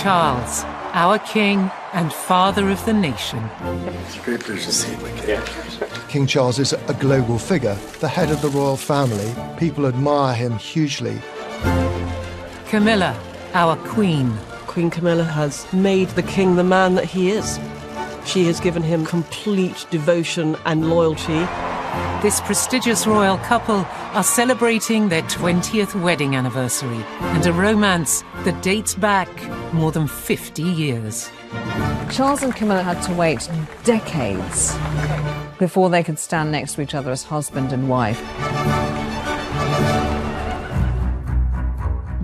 Charles, our king and father of the nation. It's a great pleasure to see you again. King Charles is a global figure, the head of the royal family. People admire him hugely. Camilla, our queen. Queen Camilla has made the king the man that he is. She has given him complete devotion and loyalty. This prestigious royal couple are celebrating their 20th wedding anniversary and a romance that dates back more than 50 years. Charles and Camilla had to wait decades before they could stand next to each other as husband and wife.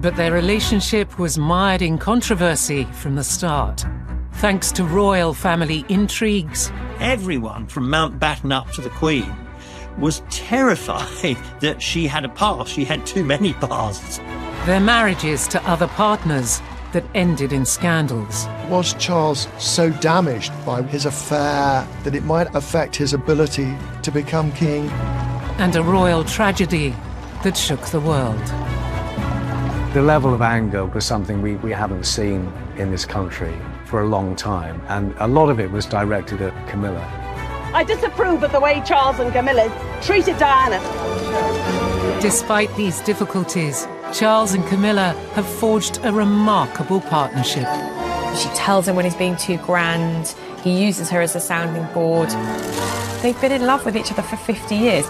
But their relationship was mired in controversy from the start, thanks to royal family intrigues. Everyone from Mountbatten up to the Queen was terrified that she had a past. She had too many pasts. Their marriages to other partners that ended in scandals. Was Charles so damaged by his affair that it might affect his ability to become king? And a royal tragedy that shook the world. The level of anger was something we haven't seen in this country for a long time, and a lot of it was directed at Camilla. I disapprove of the way Charles and Camilla treated Diana. Despite these difficulties, Charles and Camilla have forged a remarkable partnership. She tells him when he's being too grand. He uses her as a sounding board. They've been in love with each other for 50 years.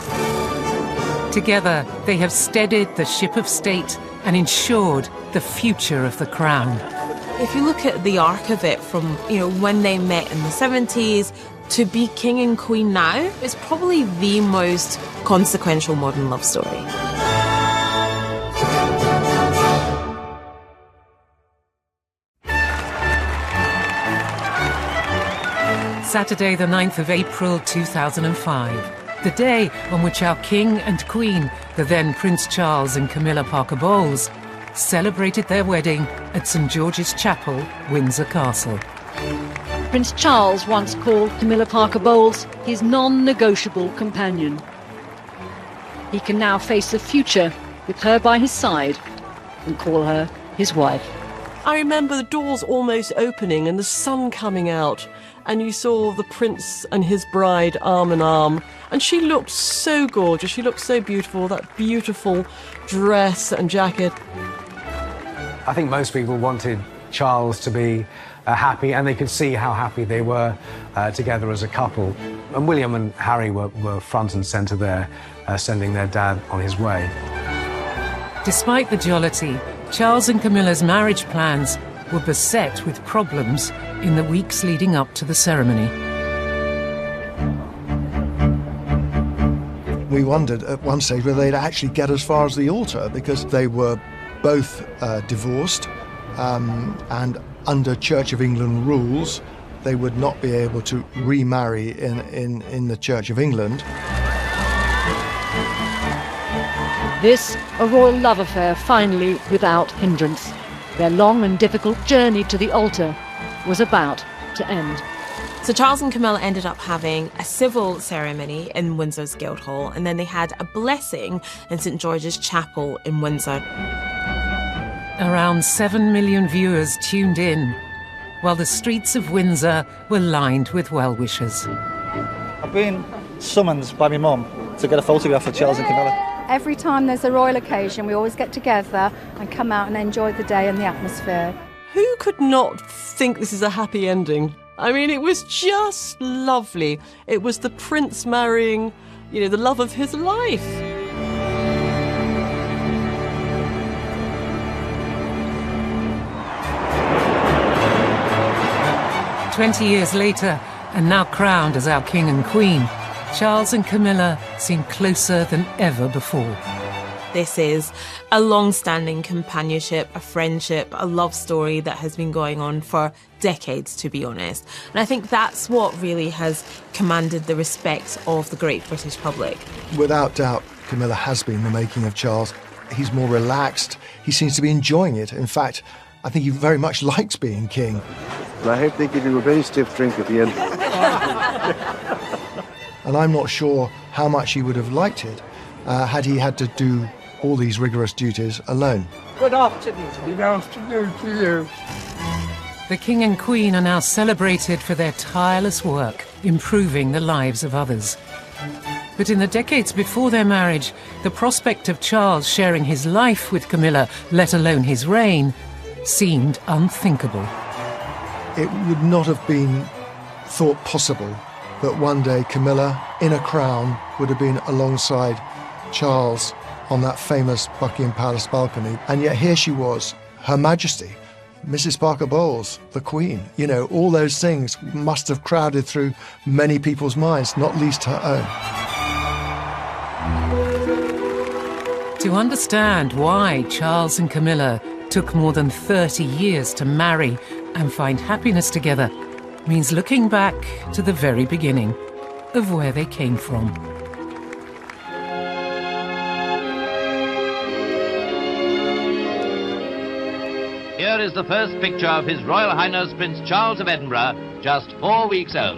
Together, they have steadied the ship of state and ensured the future of the crown. If you look at the arc of it from, when they met in the 70s to be king and queen now, it's probably the most consequential modern love story. Saturday, the 9th of April, 2005. The day on which our king and queen, the then Prince Charles and Camilla Parker Bowles, celebrated their wedding at St George's Chapel, Windsor Castle. Prince Charles once called Camilla Parker Bowles his non-negotiable companion. He can now face the future with her by his side and call her his wife. I remember the doors almost opening and the sun coming out, and you saw the prince and his bride arm in arm, and she looked so gorgeous, she looked so beautiful, that beautiful dress and jacket. I think most people wanted Charles to be happy, and they could see how happy they were together as a couple. And William and Harry were front and centre there, sending their dad on his way. Despite the jollity, Charles and Camilla's marriage plans were beset with problems in the weeks leading up to the ceremony. We wondered at one stage whether they'd actually get as far as the altar, because they were both divorced, and under Church of England rules, they would not be able to remarry in the Church of England. This, a royal love affair, finally without hindrance. Their long and difficult journey to the altar was about to end. So Charles and Camilla ended up having a civil ceremony in Windsor's Guildhall, and then they had a blessing in St George's Chapel in Windsor. Around 7 million viewers tuned in, while the streets of Windsor were lined with well-wishers. I've been summoned by my mum to get a photograph of Charles and Camilla. Every time there's a royal occasion, we always get together and come out and enjoy the day and the atmosphere. Who could not think this is a happy ending? I mean, it was just lovely. It was the prince marrying, the love of his life. "20 years later, and now crowned as our king and queen, Charles and Camilla seem closer than ever before." This is a long-standing companionship, a friendship, a love story that has been going on for decades, to be honest. And I think that's what really has commanded the respect of the great British public. Without doubt, Camilla has been the making of Charles. He's more relaxed. He seems to be enjoying it. In fact, I think he very much likes being king. I hope they give him a very stiff drink at the end. And I'm not sure how much he would have liked it had he had to do all these rigorous duties alone. Good afternoon. Good afternoon to you. The King and Queen are now celebrated for their tireless work, improving the lives of others. But in the decades before their marriage, the prospect of Charles sharing his life with Camilla, let alone his reign, seemed unthinkable. It would not have been thought possible that one day Camilla, in a crown, would have been alongside Charles on that famous Buckingham Palace balcony. And yet here she was, Her Majesty, Mrs. Parker Bowles, the Queen. You know, all those things must have crowded through many people's minds, not least her own. To understand why Charles and Camilla took more than 30 years to marry and find happiness together means looking back to the very beginning of where they came from. Here is the first picture of His Royal Highness Prince Charles of Edinburgh, just 4 weeks old.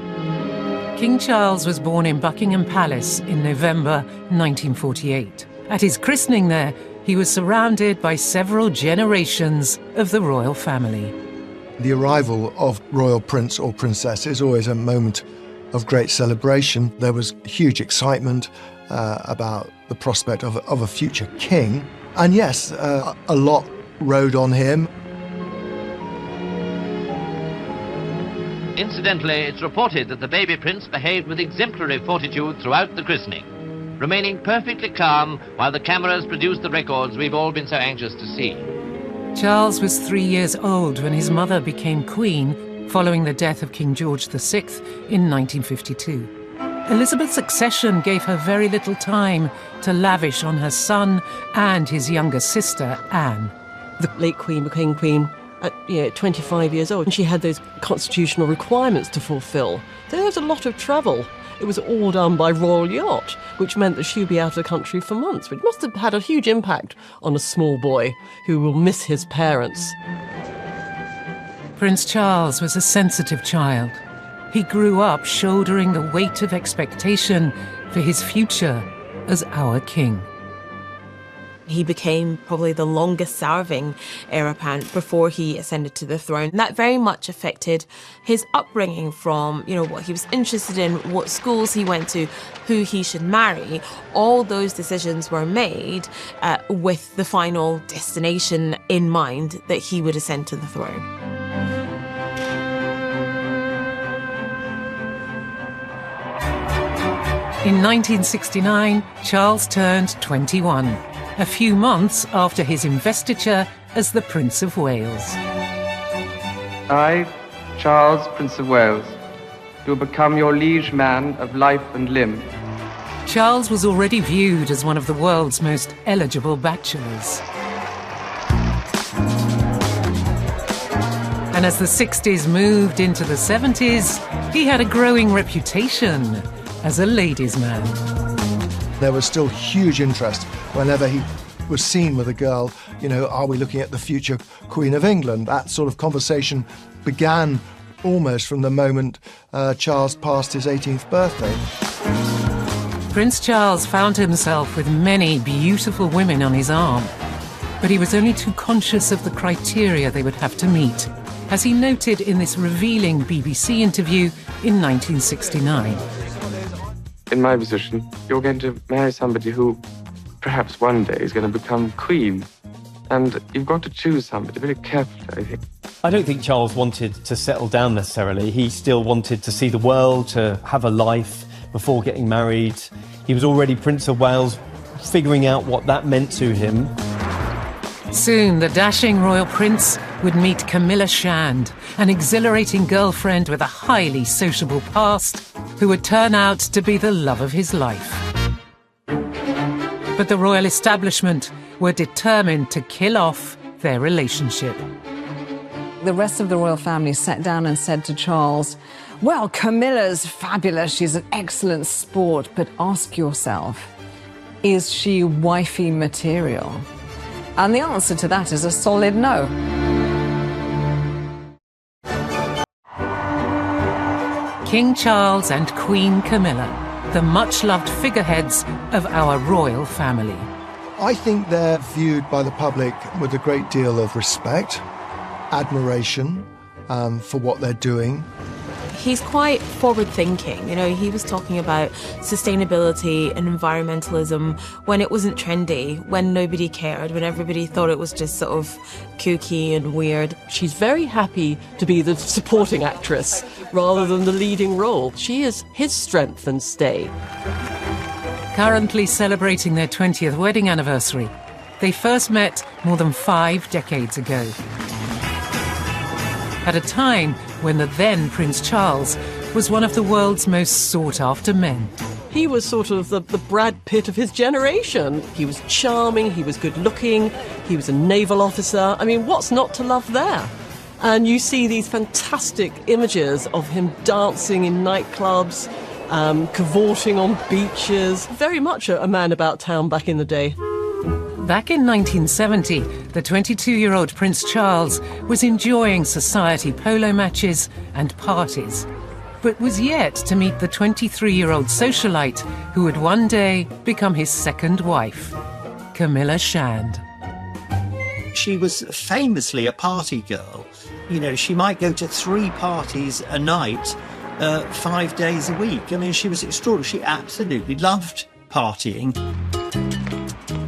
King Charles was born in Buckingham Palace in November 1948. At his christening there, he was surrounded by several generations of the royal family. The arrival of royal prince or princess is always a moment of great celebration. There was huge excitement about the prospect of a future king. And yes, a lot rode on him. Incidentally, it's reported that the baby prince behaved with exemplary fortitude throughout the christening, remaining perfectly calm while the cameras produced the records we've all been so anxious to see. Charles was 3 years old when his mother became queen following the death of King George VI in 1952. Elizabeth's accession gave her very little time to lavish on her son and his younger sister, Anne. The late Queen became Queen at 25 years old, and she had those constitutional requirements to fulfil. So there was a lot of travel. It was all done by royal yacht, which meant that she would be out of the country for months, which must have had a huge impact on a small boy who will miss his parents. Prince Charles was a sensitive child. He grew up shouldering the weight of expectation for his future as our king. He became probably the longest-serving heir apparent before he ascended to the throne. That very much affected his upbringing from, what he was interested in, what schools he went to, who he should marry. All those decisions were made with the final destination in mind, that he would ascend to the throne. In 1969, Charles turned 21. A few months after his investiture as the Prince of Wales. I, Charles, Prince of Wales, do become your liege man of life and limb. Charles was already viewed as one of the world's most eligible bachelors. And as the 60s moved into the 70s, he had a growing reputation as a ladies' man. There was still huge interest whenever he was seen with a girl. Are we looking at the future Queen of England? That sort of conversation began almost from the moment Charles passed his 18th birthday. Prince Charles found himself with many beautiful women on his arm, but he was only too conscious of the criteria they would have to meet, as he noted in this revealing BBC interview in 1969. In my position, you're going to marry somebody who perhaps one day is going to become queen. And you've got to choose somebody very carefully, I think. I don't think Charles wanted to settle down necessarily. He still wanted to see the world, to have a life before getting married. He was already Prince of Wales, figuring out what that meant to him. Soon, the dashing royal prince would meet Camilla Shand, an exhilarating girlfriend with a highly sociable past, who would turn out to be the love of his life. But the royal establishment were determined to kill off their relationship. The rest of the royal family sat down and said to Charles, well, Camilla's fabulous, she's an excellent sport, but ask yourself, is she wifey material? And the answer to that is a solid no. King Charles and Queen Camilla, the much-loved figureheads of our royal family. I think they're viewed by the public with a great deal of respect, admiration, for what they're doing. He's quite forward-thinking. You know, he was talking about sustainability and environmentalism when it wasn't trendy, when nobody cared, when everybody thought it was just sort of kooky and weird. She's very happy to be the supporting actress rather than the leading role. She is his strength and stay. Currently celebrating their 20th wedding anniversary, they first met more than 5 decades ago. At a time when the then Prince Charles was one of the world's most sought-after men. He was sort of the Brad Pitt of his generation. He was charming, he was good-looking, he was a naval officer. I mean, what's not to love there? And you see these fantastic images of him dancing in nightclubs, cavorting on beaches. Very much a man about town back in the day. Back in 1970, the 22-year-old Prince Charles was enjoying society polo matches and parties, but was yet to meet the 23-year-old socialite who would one day become his second wife, Camilla Shand. She was famously a party girl. You know, she might go to 3 parties a night, 5 days a week. I mean, she was extraordinary. She absolutely loved partying.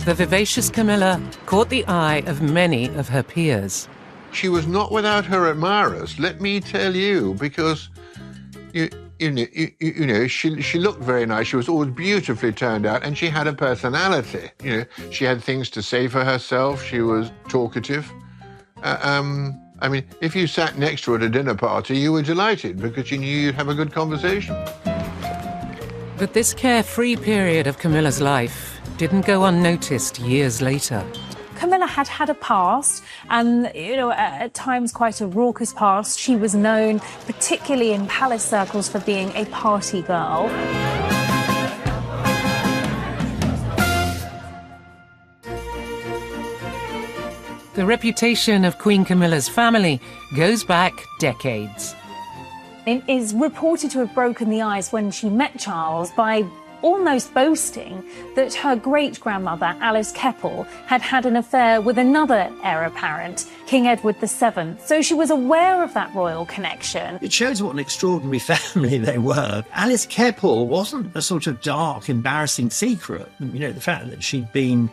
The vivacious Camilla caught the eye of many of her peers. She was not without her admirers, let me tell you, because you know, she looked very nice. She was always beautifully turned out, and she had a personality. You know, she had things to say for herself. She was talkative. I mean, if you sat next to her at a dinner party, you were delighted because you knew you'd have a good conversation. But this carefree period of Camilla's life didn't go unnoticed years later. Camilla had had a past, and, you know, at times quite a raucous past. She was known, particularly in palace circles, for being a party girl. The reputation of Queen Camilla's family goes back decades. It is reported to have broken the ice when she met Charles by almost boasting that her great-grandmother, Alice Keppel, had had an affair with another heir apparent, King Edward VII. So she was aware of that royal connection. It shows what an extraordinary family they were. Alice Keppel wasn't a sort of dark, embarrassing secret. You know, the fact that she'd been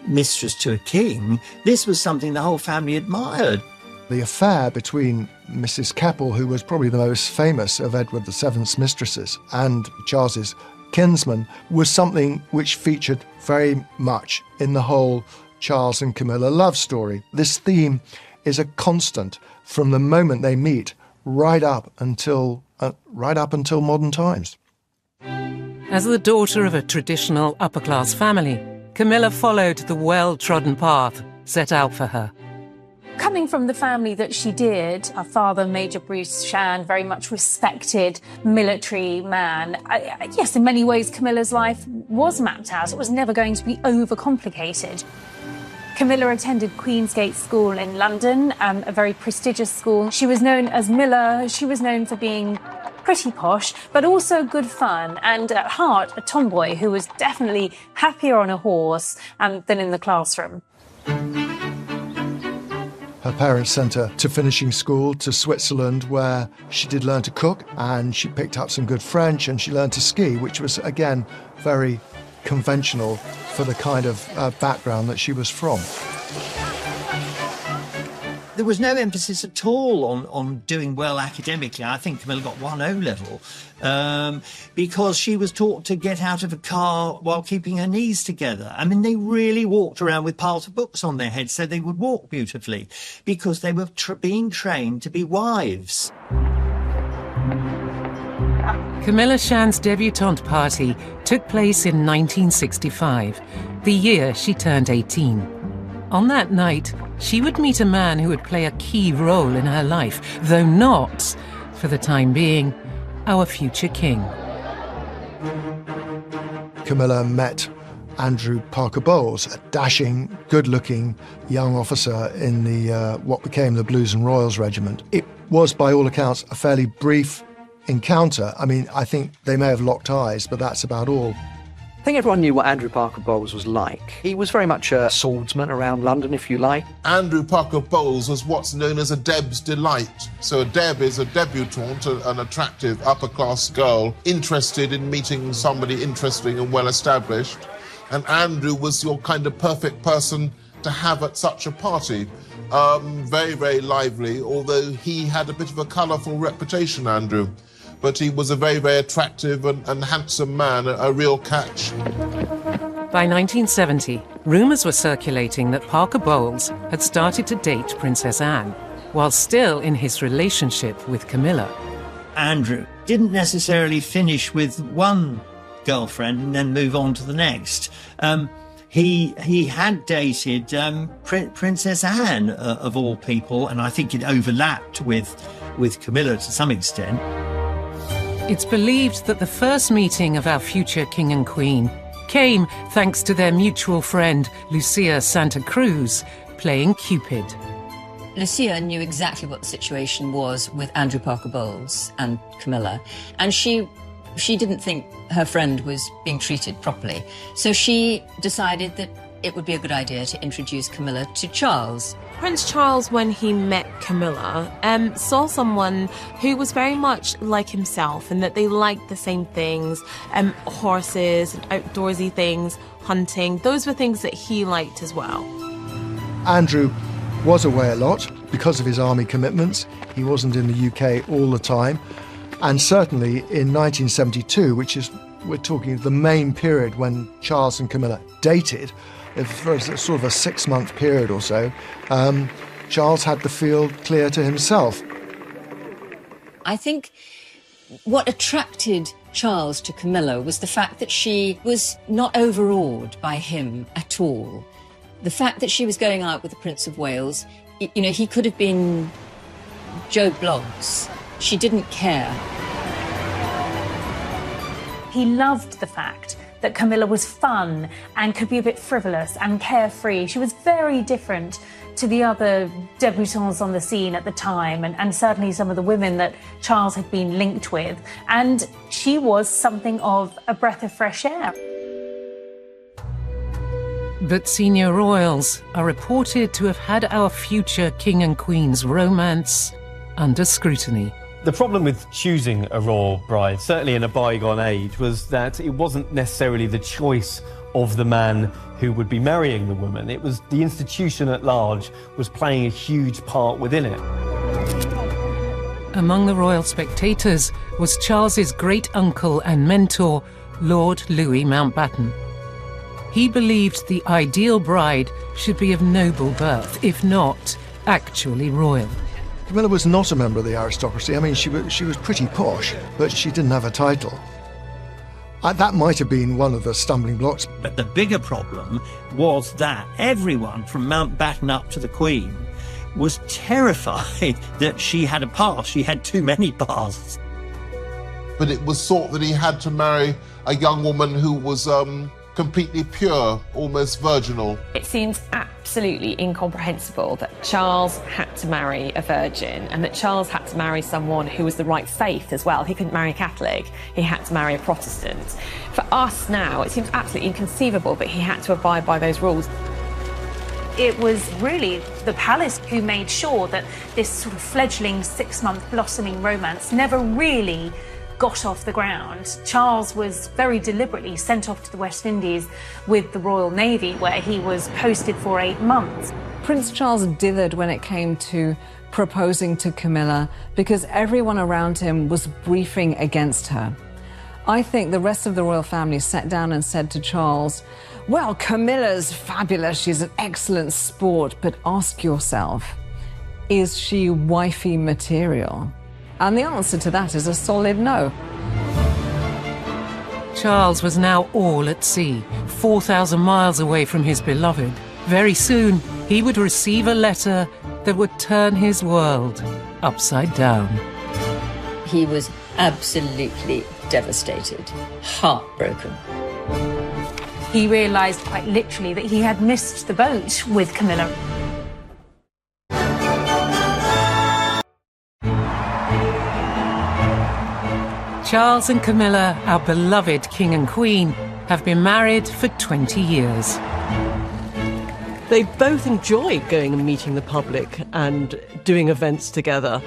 mistress to a king, this was something the whole family admired. The affair between Mrs. Keppel, who was probably the most famous of Edward VII's mistresses, and Charles's kinsman, was something which featured very much in the whole Charles and Camilla love story. This theme is a constant from the moment they meet right up until modern times. As the daughter of a traditional upper-class family, Camilla followed the well-trodden path set out for her. Coming from the family that she did, her father, Major Bruce Shand, very much respected military man. Yes, in many ways, Camilla's life was mapped out. It was never going to be overcomplicated. Camilla attended Queensgate School in London, a very prestigious school. She was known as Miller. She was known for being pretty posh, but also good fun, and at heart, a tomboy who was definitely happier on a horse than in the classroom. Her parents sent her to finishing school to Switzerland, where she did learn to cook, and she picked up some good French, and she learned to ski, which was, again, very conventional for the kind of background that she was from. There was no emphasis at all on doing well academically. I think Camilla got 1 O-level because she was taught to get out of a car while keeping her knees together. I mean, they really walked around with piles of books on their heads so they would walk beautifully because they were being trained to be wives. Camilla Shand's debutante party took place in 1965, the year she turned 18. On that night, she would meet a man who would play a key role in her life, though not, for the time being, our future king. Camilla met Andrew Parker Bowles, a dashing, good-looking young officer in the what became the Blues and Royals Regiment. It was, by all accounts, a fairly brief encounter. I mean, I think they may have locked eyes, but that's about all. think everyone knew what Andrew Parker Bowles was like. He was very much a swordsman around London, if you like. Andrew Parker Bowles was what's known as a Deb's delight. So a Deb is a debutante, an attractive upper-class girl interested in meeting somebody interesting and well-established. And Andrew was your kind of perfect person to have at such a party. Very, very lively, although he had a bit of a colourful reputation, Andrew. But he was a very, very attractive and handsome man, a real catch. By 1970, rumours were circulating that Parker Bowles had started to date Princess Anne, while still in his relationship with Camilla. Andrew didn't necessarily finish with one girlfriend and then move on to the next. He had dated Princess Anne, of all people, and I think it overlapped with Camilla to some extent. It's believed that the first meeting of our future king and queen came thanks to their mutual friend, Lucia Santa Cruz, playing Cupid. Lucia knew exactly what the situation was with Andrew Parker Bowles and Camilla, and she didn't think her friend was being treated properly. So she decided that it would be a good idea to introduce Camilla to Charles. Prince Charles, when he met Camilla, saw someone who was very much like himself and that they liked the same things, horses and outdoorsy things, hunting. Those were things that he liked as well. Andrew was away a lot because of his army commitments. He wasn't in the UK all the time. And certainly in 1972, which is, we're talking the main period when Charles and Camilla dated, for a sort of a 6-month period or so, Charles had the field clear to himself. I think what attracted Charles to Camilla was the fact that she was not overawed by him at all. The fact that she was going out with the Prince of Wales, you know, he could have been Joe Bloggs. She didn't care. He loved the fact that Camilla was fun and could be a bit frivolous and carefree. She was very different to the other debutantes on the scene at the time, and certainly some of the women that Charles had been linked with. And she was something of a breath of fresh air. But senior royals are reported to have had our future king and queen's romance under scrutiny. The problem with choosing a royal bride, certainly in a bygone age, was that it wasn't necessarily the choice of the man who would be marrying the woman. It was the institution at large was playing a huge part within it. Among the royal spectators was Charles's great-uncle and mentor, Lord Louis Mountbatten. He believed the ideal bride should be of noble birth, if not actually royal. Camilla was not a member of the aristocracy. I mean, she was pretty posh, but she didn't have a title. That might have been one of the stumbling blocks. But the bigger problem was that everyone from Mountbatten up to the Queen was terrified that she had a past. She had too many pasts. But it was thought that he had to marry a young woman who was completely pure, almost virginal. It seems absolutely incomprehensible that Charles had to marry a virgin and that Charles had to marry someone who was the right faith as well. He couldn't marry a Catholic, he had to marry a Protestant. For us now, it seems absolutely inconceivable, but he had to abide by those rules. It was really the palace who made sure that this sort of fledgling 6-month blossoming romance never really got off the ground. Charles was very deliberately sent off to the West Indies with the Royal Navy, where he was posted for 8 months. Prince Charles dithered when it came to proposing to Camilla because everyone around him was briefing against her. I think the rest of the royal family sat down and said to Charles, well, Camilla's fabulous, she's an excellent sport, but ask yourself, is she wifey material? And the answer to that is a solid no. Charles was now all at sea, 4,000 miles away from his beloved. Very soon, he would receive a letter that would turn his world upside down. He was absolutely devastated, heartbroken. He realised quite literally that he had missed the boat with Camilla. Charles and Camilla, our beloved king and queen, have been married for 20 years. They both enjoy going and meeting the public and doing events together.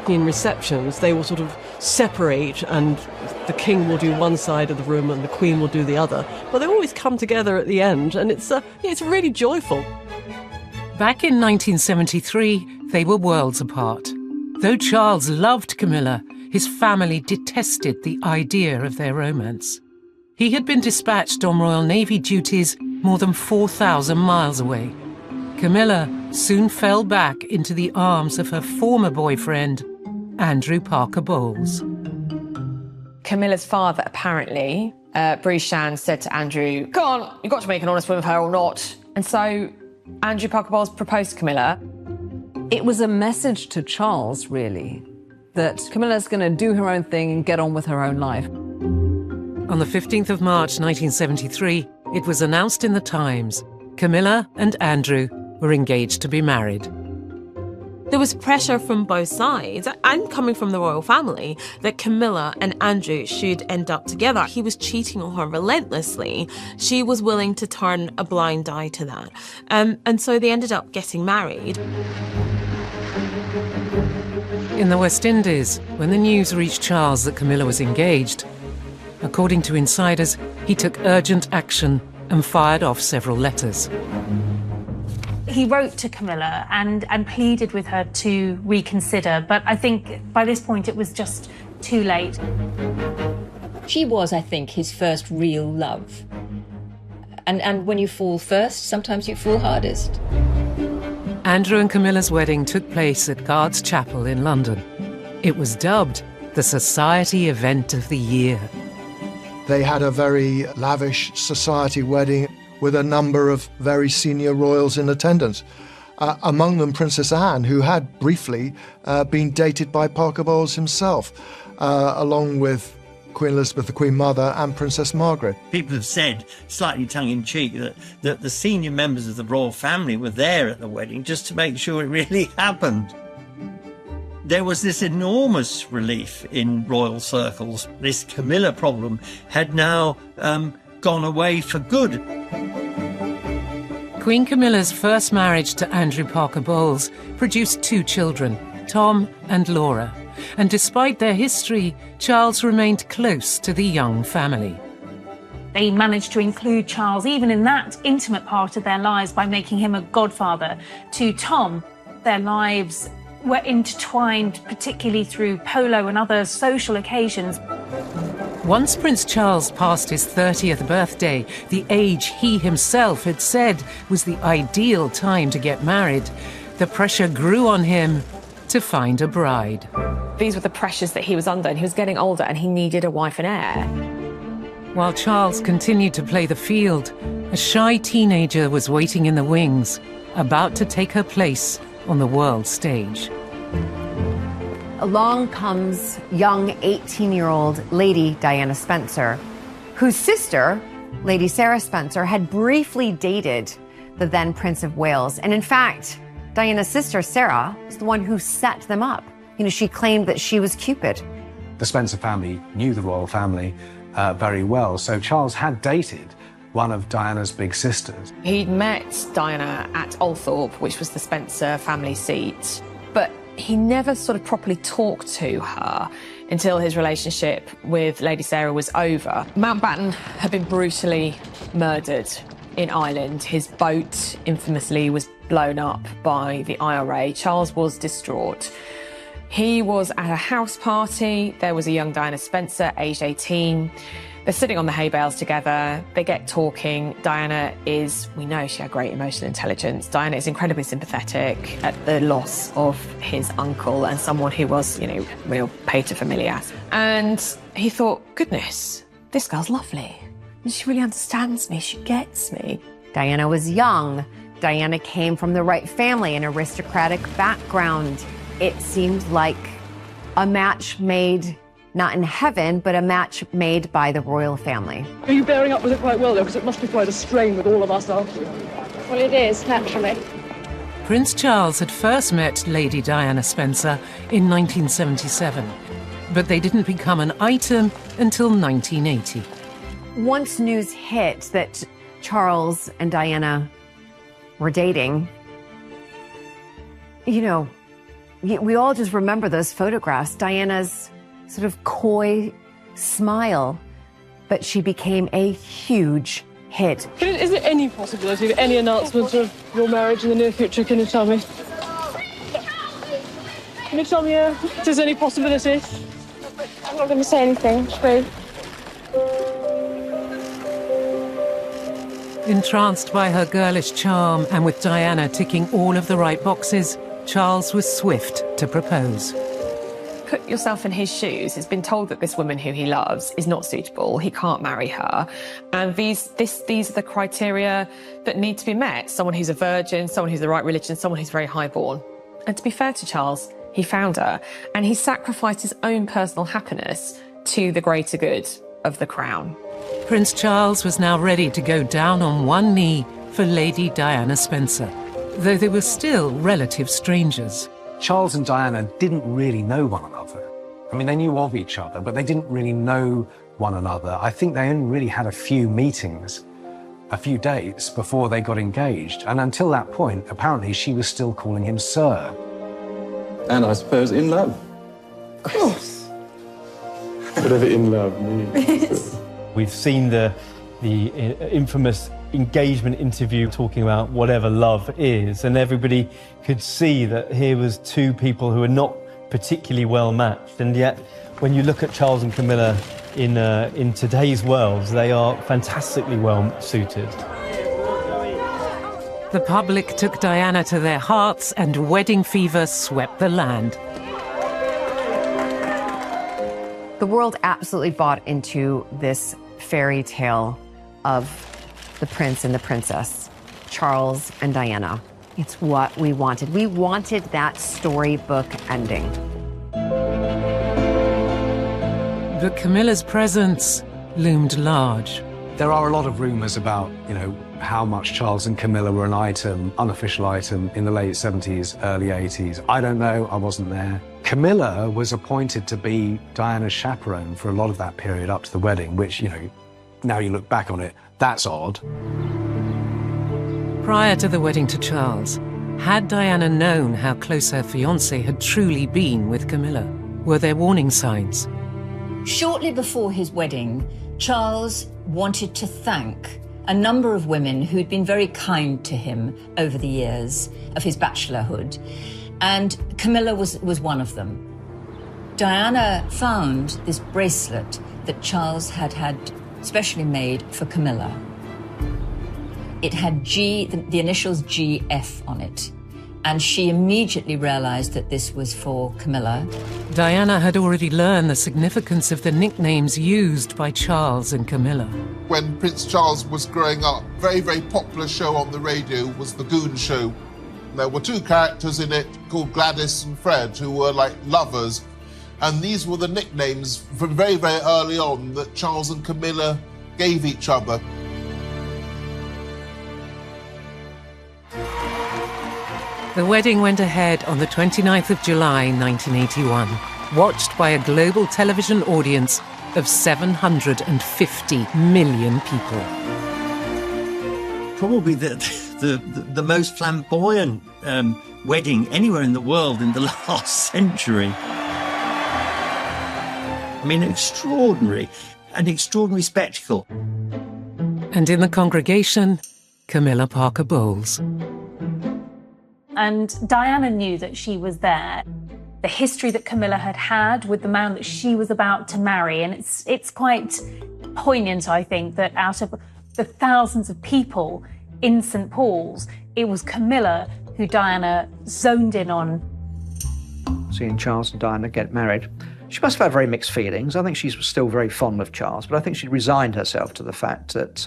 In receptions, they will sort of separate, and the king will do one side of the room and the queen will do the other. But they always come together at the end, and it's really joyful. Back in 1973, they were worlds apart. Though Charles loved Camilla, his family detested the idea of their romance. He had been dispatched on Royal Navy duties more than 4,000 miles away. Camilla soon fell back into the arms of her former boyfriend, Andrew Parker Bowles. Camilla's father, apparently, Bruce Shand, said to Andrew, "Come on, you've got to make an honest woman of her or not." And so Andrew Parker Bowles proposed to Camilla. It was a message to Charles, really, that Camilla's going to do her own thing and get on with her own life. On the 15th of March 1973, it was announced in the Times Camilla and Andrew were engaged to be married. There was pressure from both sides, and coming from the royal family, that Camilla and Andrew should end up together. He was cheating on her relentlessly. She was willing to turn a blind eye to that. And so they ended up getting married. In the West Indies, when the news reached Charles that Camilla was engaged, according to insiders, he took urgent action and fired off several letters. He wrote to Camilla and pleaded with her to reconsider, but I think by this point it was just too late. She was, I think, his first real love. And when you fall first, sometimes you fall hardest. Andrew and Camilla's wedding took place at Guards Chapel in London. It was dubbed the Society Event of the Year. They had a very lavish society wedding with a number of very senior royals in attendance. Among them, Princess Anne, who had briefly been dated by Parker Bowles himself, along with Queen Elizabeth, the Queen Mother, and Princess Margaret. People have said, slightly tongue-in-cheek, that the senior members of the royal family were there at the wedding just to make sure it really happened. There was this enormous relief in royal circles. This Camilla problem had now gone away for good. Queen Camilla's first marriage to Andrew Parker Bowles produced 2 children, Tom and Laura. And despite their history, Charles remained close to the young family. They managed to include Charles even in that intimate part of their lives by making him a godfather to Tom. Their lives were intertwined, particularly through polo and other social occasions. Once Prince Charles passed his 30th birthday, the age he himself had said was the ideal time to get married, the pressure grew on him to find a bride. These were the pressures that he was under, and he was getting older and he needed a wife and heir. While Charles continued to play the field, a shy teenager was waiting in the wings, about to take her place on the world stage. Along comes young 18-year-old Lady Diana Spencer, whose sister, Lady Sarah Spencer, had briefly dated the then Prince of Wales. And in fact, Diana's sister, Sarah, is the one who set them up. You know, she claimed that she was Cupid. The Spencer family knew the royal family very well, so Charles had dated one of Diana's big sisters. He'd met Diana at Althorpe, which was the Spencer family seat, but he never sort of properly talked to her until his relationship with Lady Sarah was over. Mountbatten had been brutally murdered in Ireland. His boat infamously was blown up by the IRA. Charles was distraught. He was at a house party. There was a young Diana Spencer, aged 18. They're sitting on the hay bales together. They get talking. Diana is, we know she had great emotional intelligence. Diana is incredibly sympathetic at the loss of his uncle and someone who was, you know, real paterfamilias. And he thought, goodness, this girl's lovely. She really understands me. She gets me. Diana was young. Diana came from the right family, an aristocratic background. It seemed like a match made not in heaven, but a match made by the royal family. Are you bearing up with it quite well, though? Because it must be quite a strain with all of us after you. Well, it is, naturally. Prince Charles had first met Lady Diana Spencer in 1977, but they didn't become an item until 1980. Once news hit that Charles and Diana were dating, you know, we all just remember those photographs. Diana's sort of coy smile, but she became a huge hit. Is there any possibility of any announcement of your marriage in the near future? Can you tell me? Can you tell me if there's any possibility? I'm not going to say anything, babe. Entranced by her girlish charm and with Diana ticking all of the right boxes, Charles was swift to propose. Put yourself in his shoes. He's been told that this woman who he loves is not suitable. He can't marry her. And these are the criteria that need to be met. Someone who's a virgin, someone who's the right religion, someone who's very highborn. And to be fair to Charles, he found her. And he sacrificed his own personal happiness to the greater good of the crown. Prince Charles was now ready to go down on one knee for Lady Diana Spencer, though they were still relative strangers. Charles and Diana didn't really know one another. I mean, they knew of each other, but they didn't really know one another. I think they only really had a few meetings, a few dates before they got engaged. And until that point, apparently she was still calling him Sir. And I suppose in love. Of course. Whatever in love means. We've seen the infamous engagement interview talking about whatever love is, and everybody could see that here was two people who are not particularly well matched. And yet, when you look at Charles and Camilla in today's world, they are fantastically well suited. The public took Diana to their hearts, and wedding fever swept the land. The world absolutely bought into this fairy tale of the prince and the princess, Charles and Diana. It's what we wanted. We wanted that storybook ending. But Camilla's presence loomed large. There are a lot of rumours about, you know, how much Charles and Camilla were an item, unofficial item, in the late 70s, early 80s. I don't know, I wasn't there. Camilla was appointed to be Diana's chaperone for a lot of that period up to the wedding, which, you know, now you look back on it, that's odd. Prior to the wedding to Charles, had Diana known how close her fiancé had truly been with Camilla? Were there warning signs? Shortly before his wedding, Charles wanted to thank a number of women who'd been very kind to him over the years of his bachelorhood, and Camilla was one of them. Diana found this bracelet that Charles had specially made for Camilla. It had the initials GF on it, and she immediately realized that this was for Camilla. Diana had already learned the significance of the nicknames used by Charles and Camilla. When Prince Charles was growing up, very, very popular show on the radio was The Goon Show. There were two characters in it called Gladys and Fred, who were like lovers. And these were the nicknames from very, very early on that Charles and Camilla gave each other. The wedding went ahead on the 29th of July, 1981, watched by a global television audience of 750 million people. Probably the most flamboyant wedding anywhere in the world in the last century. I mean, an extraordinary spectacle. And in the congregation, Camilla Parker Bowles. And Diana knew that she was there. The history that Camilla had with the man that she was about to marry. And it's quite poignant, I think, that out of the thousands of people in St. Paul's, it was Camilla who Diana zoned in on. Seeing Charles and Diana get married, she must have had very mixed feelings. I think she's still very fond of Charles, but I think she resigned herself to the fact that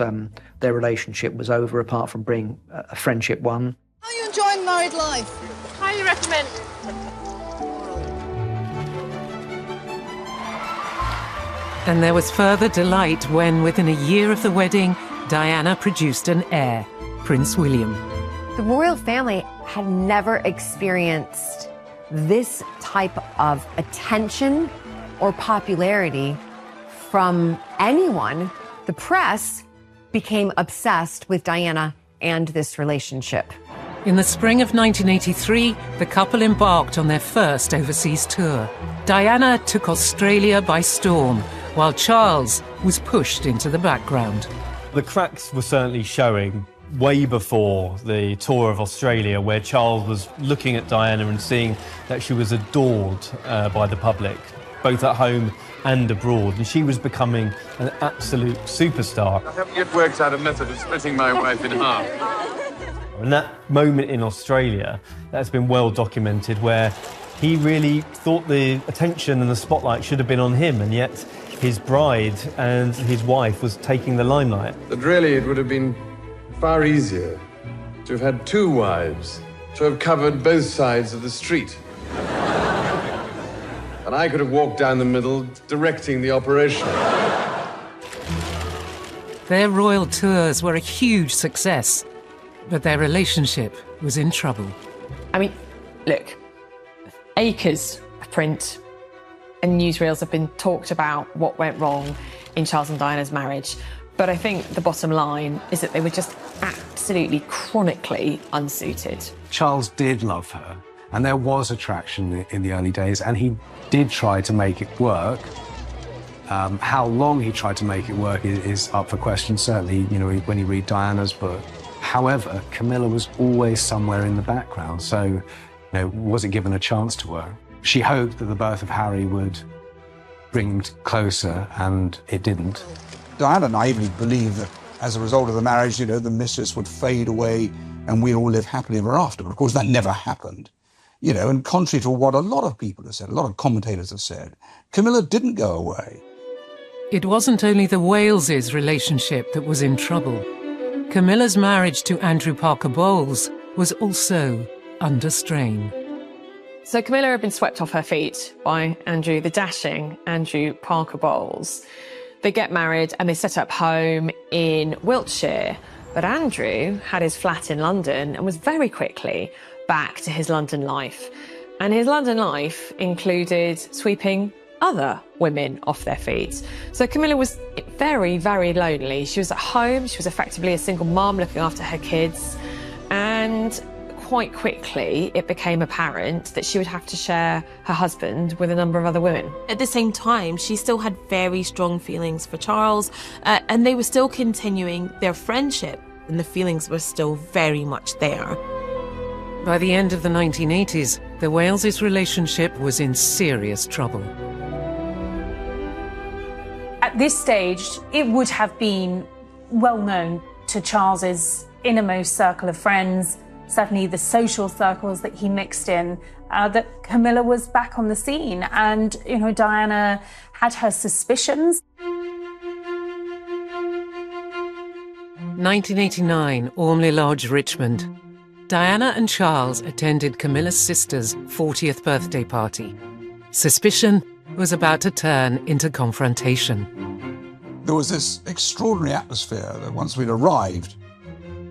their relationship was over, apart from being a friendship one. How are you enjoying married life? Highly recommend. And there was further delight when, within a year of the wedding, Diana produced an heir, Prince William. The royal family had never experienced this type of attention or popularity from anyone The press became obsessed with Diana and this relationship. In the spring of 1983, the couple embarked on their first overseas tour. Diana took Australia by storm, while Charles was pushed into the background. The cracks were certainly showing way before the tour of Australia, where Charles was looking at Diana and seeing that she was adored by the public, both at home and abroad, and she was becoming an absolute superstar. I haven't yet worked out a method of splitting my wife in half. And that moment in Australia, that's been well documented, where he really thought the attention and the spotlight should have been on him, and yet his bride and his wife was taking the limelight. But really, it would have been far easier to have had two wives, to have covered both sides of the street. And I could have walked down the middle, directing the operation. Their royal tours were a huge success, but their relationship was in trouble. I mean, look, acres of print and newsreels have been talked about what went wrong in Charles and Diana's marriage. But I think the bottom line is that they were just absolutely chronically unsuited. Charles did love her, and there was attraction in the early days, and he did try to make it work. How long he tried to make it work is up for question, certainly, you know, when you read Diana's book. However, Camilla was always somewhere in the background, so, you know, wasn't given a chance to work. She hoped that the birth of Harry would bring them closer, and it didn't. Diana naively believed that as a result of the marriage, you know, the mistress would fade away and we'd all live happily ever after. But of course, that never happened. You know, and contrary to what a lot of people have said, a lot of commentators have said, Camilla didn't go away. It wasn't only the Waleses' relationship that was in trouble. Camilla's marriage to Andrew Parker Bowles was also under strain. So Camilla had been swept off her feet by Andrew, the dashing Andrew Parker Bowles. They get married and they set up home in Wiltshire. But Andrew had his flat in London and was very quickly back to his London life. And his London life included sweeping other women off their feet. So Camilla was very, very lonely. She was at home. She was effectively a single mum looking after her kids. And quite quickly, it became apparent that she would have to share her husband with a number of other women. At the same time, she still had very strong feelings for Charles, and they were still continuing their friendship, and the feelings were still very much there. By the end of the 1980s, the Wales' relationship was in serious trouble. At this stage, it would have been well known to Charles's innermost circle of friends, certainly the social circles that he mixed in, that Camilla was back on the scene. And, you know, Diana had her suspicions. 1989, Ormley Lodge, Richmond. Diana and Charles attended Camilla's sister's 40th birthday party. Suspicion was about to turn into confrontation. There was this extraordinary atmosphere that once we'd arrived,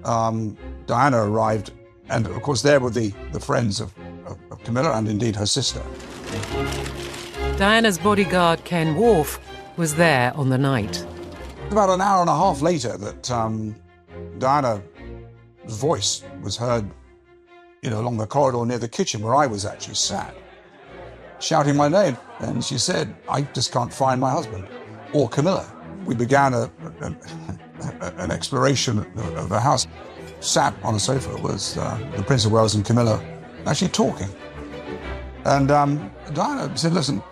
Diana arrived, and of course there were the friends of Camilla and indeed her sister. Diana's bodyguard, Ken Wharf, was there on the night. About an hour and a half later that Diana's voice was heard, you know, along the corridor near the kitchen where I was actually sat, shouting my name. And she said, "I just can't find my husband or Camilla." We began an exploration of the house. Sat on a sofa was the Prince of Wales and Camilla actually talking. And Diana said, "Listen,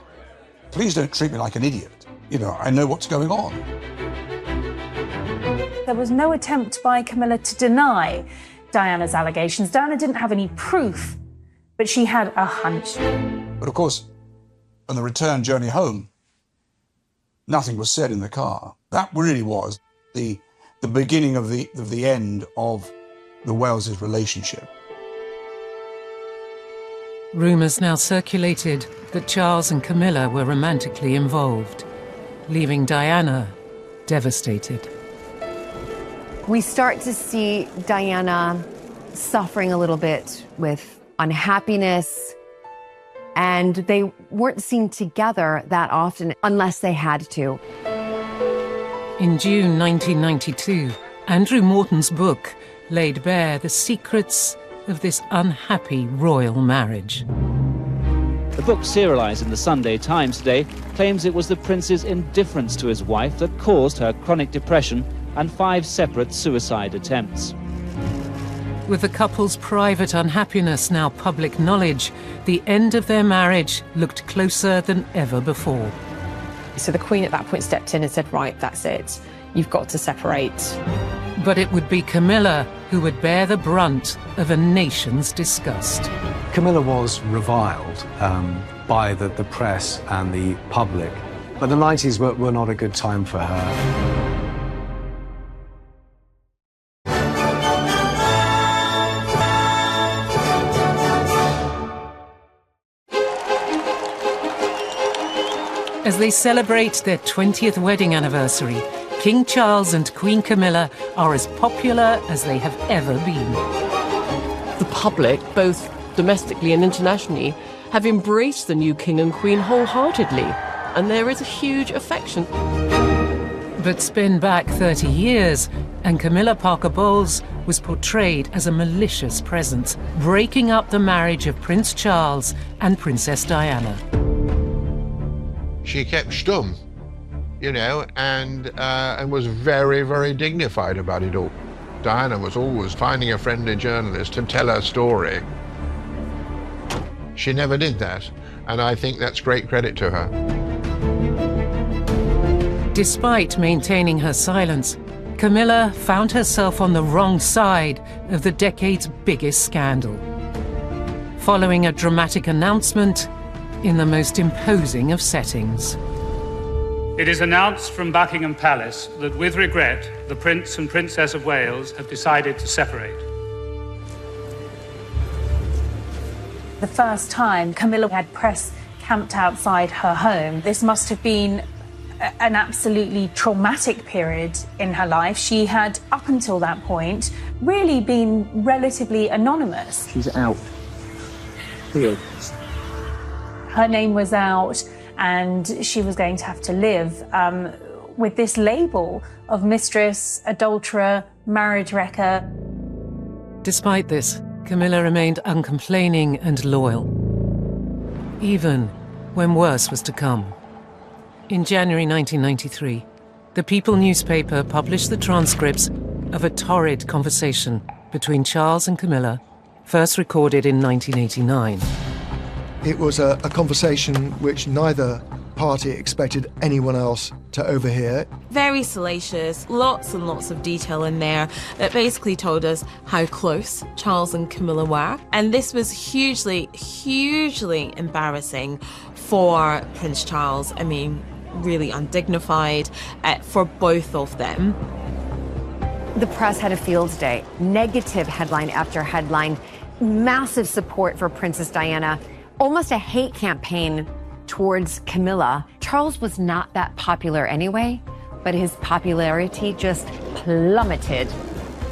please don't treat me like an idiot. You know, I know what's going on." There was no attempt by Camilla to deny Diana's allegations. Diana didn't have any proof, but she had a hunch. But of course, on the return journey home, nothing was said in the car. That really was the beginning of the end of the Wales' relationship. Rumours now circulated that Charles and Camilla were romantically involved, leaving Diana devastated. We start to see Diana suffering a little bit with unhappiness, and they weren't seen together that often unless they had to. In June 1992, Andrew Morton's book laid bare the secrets of this unhappy royal marriage. The book, serialised in the Sunday Times today, claims it was the prince's indifference to his wife that caused her chronic depression and 5 separate suicide attempts. With the couple's private unhappiness now public knowledge, the end of their marriage looked closer than ever before. So the Queen at that point stepped in and said, right, that's it. You've got to separate. But it would be Camilla who would bear the brunt of a nation's disgust. Camilla was reviled by the press and the public, but the 90s were not a good time for her. As they celebrate their 20th wedding anniversary, King Charles and Queen Camilla are as popular as they have ever been. The public, both domestically and internationally, have embraced the new king and queen wholeheartedly, and there is a huge affection. But spin back 30 years, and Camilla Parker Bowles was portrayed as a malicious presence, breaking up the marriage of Prince Charles and Princess Diana. She kept stum, you know, and was very, very dignified about it all. Diana was always finding a friendly journalist to tell her story. She never did that, and I think that's great credit to her. Despite maintaining her silence, Camilla found herself on the wrong side of the decade's biggest scandal. Following a dramatic announcement in the most imposing of settings. It is announced from Buckingham Palace that, with regret, the Prince and Princess of Wales have decided to separate. The first time Camilla had press camped outside her home, this must have been an absolutely traumatic period in her life. She had, up until that point, really been relatively anonymous. She's out. Here. Her name was out, and she was going to have to live with this label of mistress, adulterer, marriage wrecker. Despite this, Camilla remained uncomplaining and loyal, even when worse was to come. In January 1993, the People newspaper published the transcripts of a torrid conversation between Charles and Camilla, first recorded in 1989. It was a conversation which neither party expected anyone else to overhear. Very salacious, lots and lots of detail in there that basically told us how close Charles and Camilla were. And this was hugely, hugely embarrassing for Prince Charles. I mean, really undignified for both of them. The press had a field day. Negative headline after headline. Massive support for Princess Diana. Almost a hate campaign towards Camilla. Charles was not that popular anyway, but his popularity just plummeted.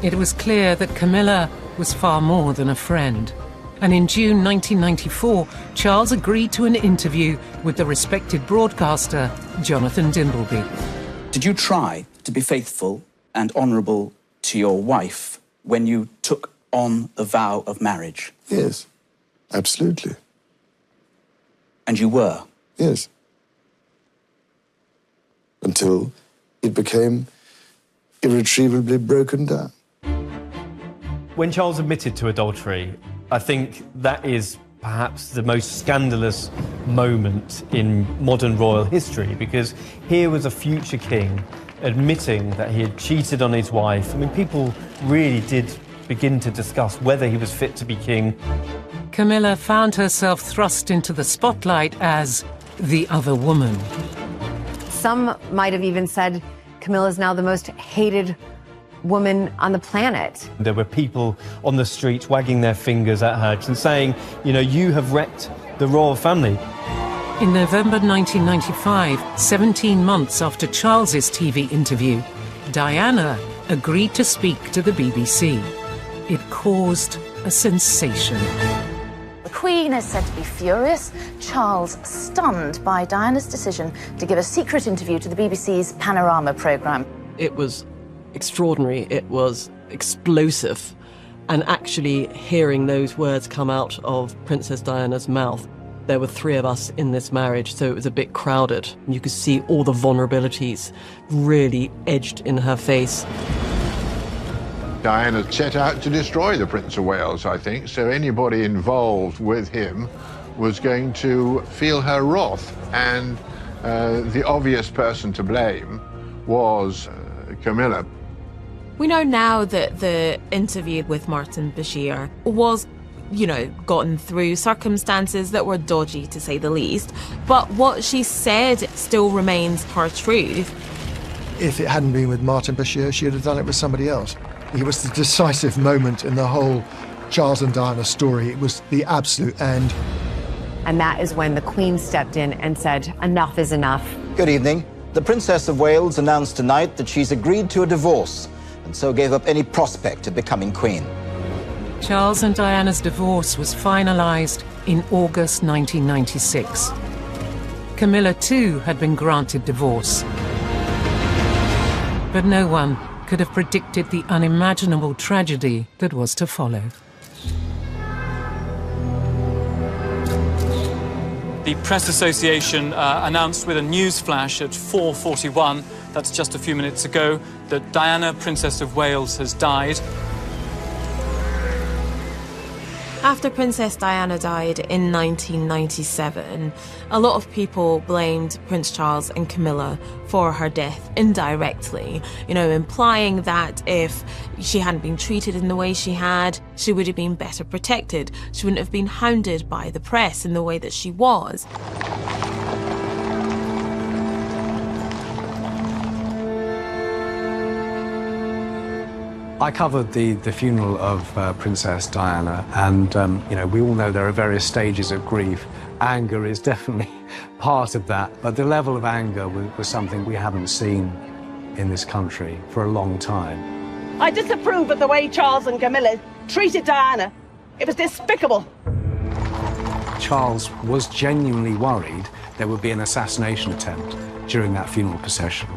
It was clear that Camilla was far more than a friend. And in June 1994, Charles agreed to an interview with the respected broadcaster, Jonathan Dimbleby. Did you try to be faithful and honourable to your wife when you took on the vow of marriage? Yes, absolutely. And you were? Yes. Until it became irretrievably broken down. When Charles admitted to adultery, I think that is perhaps the most scandalous moment in modern royal history, because here was a future king admitting that he had cheated on his wife. I mean, people really did begin to discuss whether he was fit to be king. Camilla found herself thrust into the spotlight as the other woman. Some might have even said Camilla's now the most hated woman on the planet. There were people on the streets wagging their fingers at her and saying, you know, you have wrecked the royal family. In November 1995, 17 months after Charles's TV interview, Diana agreed to speak to the BBC. It caused a sensation. The Queen is said to be furious. Charles stunned by Diana's decision to give a secret interview to the BBC's Panorama programme. It was extraordinary. It was explosive. And actually hearing those words come out of Princess Diana's mouth, there were 3 of us in this marriage, so it was a bit crowded. You could see all the vulnerabilities really edged in her face. Diana set out to destroy the Prince of Wales, I think, so anybody involved with him was going to feel her wrath. And the obvious person to blame was Camilla. We know now that the interview with Martin Bashir was, gotten through circumstances that were dodgy, to say the least. But what she said still remains her truth. If it hadn't been with Martin Bashir, she'd have done it with somebody else. It was the decisive moment in the whole Charles and Diana story. It was the absolute end. And that is when the Queen stepped in and said, enough is enough. Good evening. The Princess of Wales announced tonight that she's agreed to a divorce, and so gave up any prospect of becoming Queen. Charles and Diana's divorce was finalised in August 1996. Camilla too had been granted divorce. But no one could have predicted the unimaginable tragedy that was to follow. The Press Association announced with a news flash at 4:41, that's just a few minutes ago, that Diana, Princess of Wales, has died. After Princess Diana died in 1997, a lot of people blamed Prince Charles and Camilla for her death indirectly, implying that if she hadn't been treated in the way she had, she would have been better protected. She wouldn't have been hounded by the press in the way that she was. I covered the funeral of Princess Diana, and we all know there are various stages of grief. Anger is definitely part of that, but the level of anger was something we haven't seen in this country for a long time. I disapprove of the way Charles and Camilla treated Diana. It was despicable. Charles was genuinely worried there would be an assassination attempt during that funeral procession.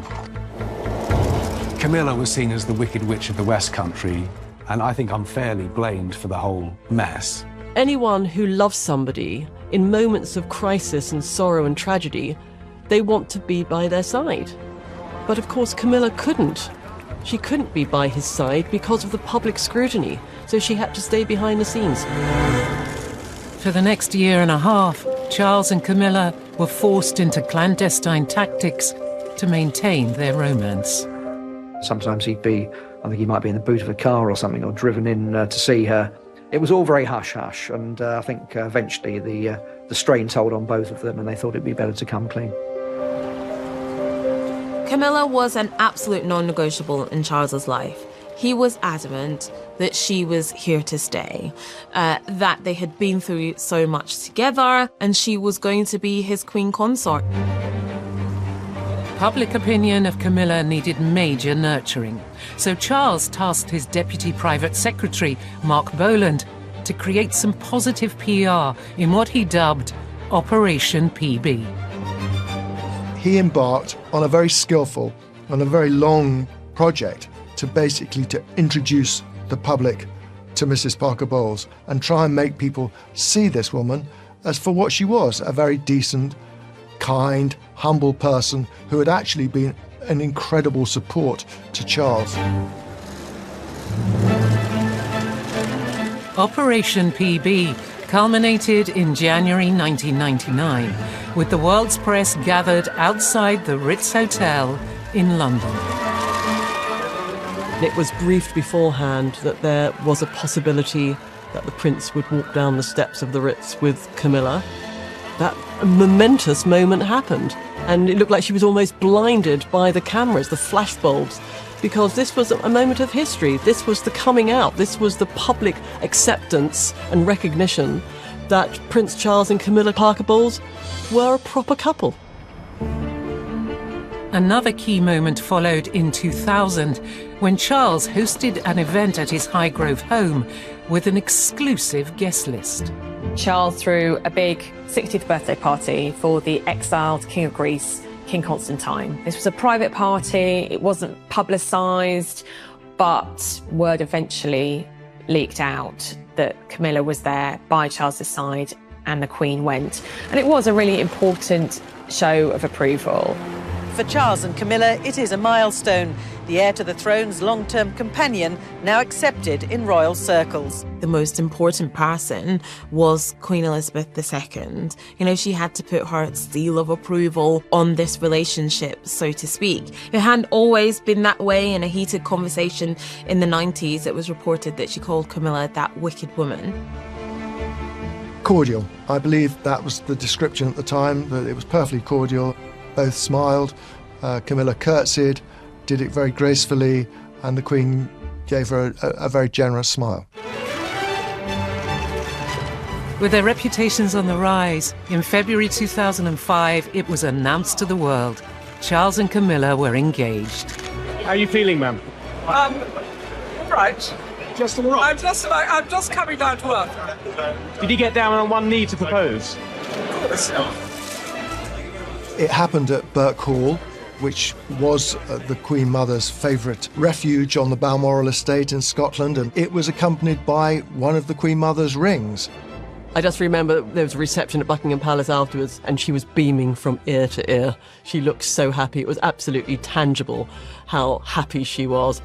Camilla was seen as the Wicked Witch of the West Country, and I think unfairly blamed for the whole mess. Anyone who loves somebody in moments of crisis and sorrow and tragedy, they want to be by their side. But of course Camilla couldn't. She couldn't be by his side because of the public scrutiny, so she had to stay behind the scenes. For the next year and a half, Charles and Camilla were forced into clandestine tactics to maintain their romance. Sometimes I think he might be in the boot of a car or something, or driven in to see her. It was all very hush-hush, and I think eventually the strain told on both of them, and they thought it'd be better to come clean. Camilla was an absolute non-negotiable in Charles's life. He was adamant that she was here to stay, that they had been through so much together, and she was going to be his queen consort. Public opinion of Camilla needed major nurturing, so Charles tasked his deputy private secretary, Mark Boland, to create some positive PR in what he dubbed Operation PB. He embarked on a very skillful and a very long project to introduce the public to Mrs. Parker Bowles and try and make people see this woman as for what she was, a very decent, kind, humble person who had actually been an incredible support to Charles. Operation PB culminated in January 1999, with the world's press gathered outside the Ritz Hotel in London. It was briefed beforehand that there was a possibility that the prince would walk down the steps of the Ritz with Camilla. That momentous moment happened, and it looked like she was almost blinded by the cameras, the flashbulbs, because this was a moment of history. This was the coming out. This was the public acceptance and recognition that Prince Charles and Camilla Parker Bowles were a proper couple. Another key moment followed in 2000, when Charles hosted an event at his Highgrove home with an exclusive guest list. Charles threw a big 60th birthday party for the exiled King of Greece, King Constantine. This was a private party, it wasn't publicised, but word eventually leaked out that Camilla was there by Charles's side and the Queen went. And it was a really important show of approval. For Charles and Camilla, it is a milestone. The heir to the throne's long-term companion, now accepted in royal circles. The most important person was Queen Elizabeth II. You know, she had to put her seal of approval on this relationship, so to speak. It hadn't always been that way. In a heated conversation in the 90s, it was reported that she called Camilla that wicked woman. Cordial. I believe that was the description at the time, that it was perfectly cordial. Both smiled, Camilla curtsied, did it very gracefully, and the Queen gave her a very generous smile. With their reputations on the rise, in February 2005, it was announced to the world Charles and Camilla were engaged. How are you feeling, ma'am? Right. Just all right? I'm just coming down to earth. Did you get down on one knee to propose? It happened at Birk Hall, which was the Queen Mother's favourite refuge on the Balmoral estate in Scotland, and it was accompanied by one of the Queen Mother's rings. I just remember there was a reception at Buckingham Palace afterwards, and she was beaming from ear to ear. She looked so happy. It was absolutely tangible how happy she was.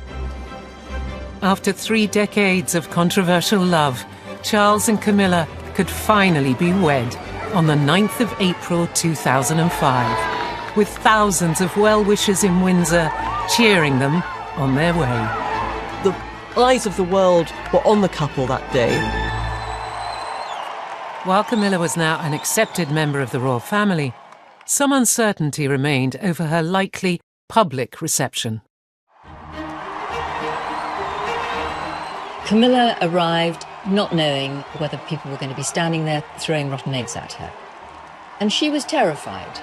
After 3 decades of controversial love, Charles and Camilla could finally be wed on the 9th of April 2005, with thousands of well-wishers in Windsor cheering them on their way. The eyes of the world were on the couple that day. While Camilla was now an accepted member of the royal family, some uncertainty remained over her likely public reception. Camilla arrived not knowing whether people were going to be standing there throwing rotten eggs at her. And she was terrified.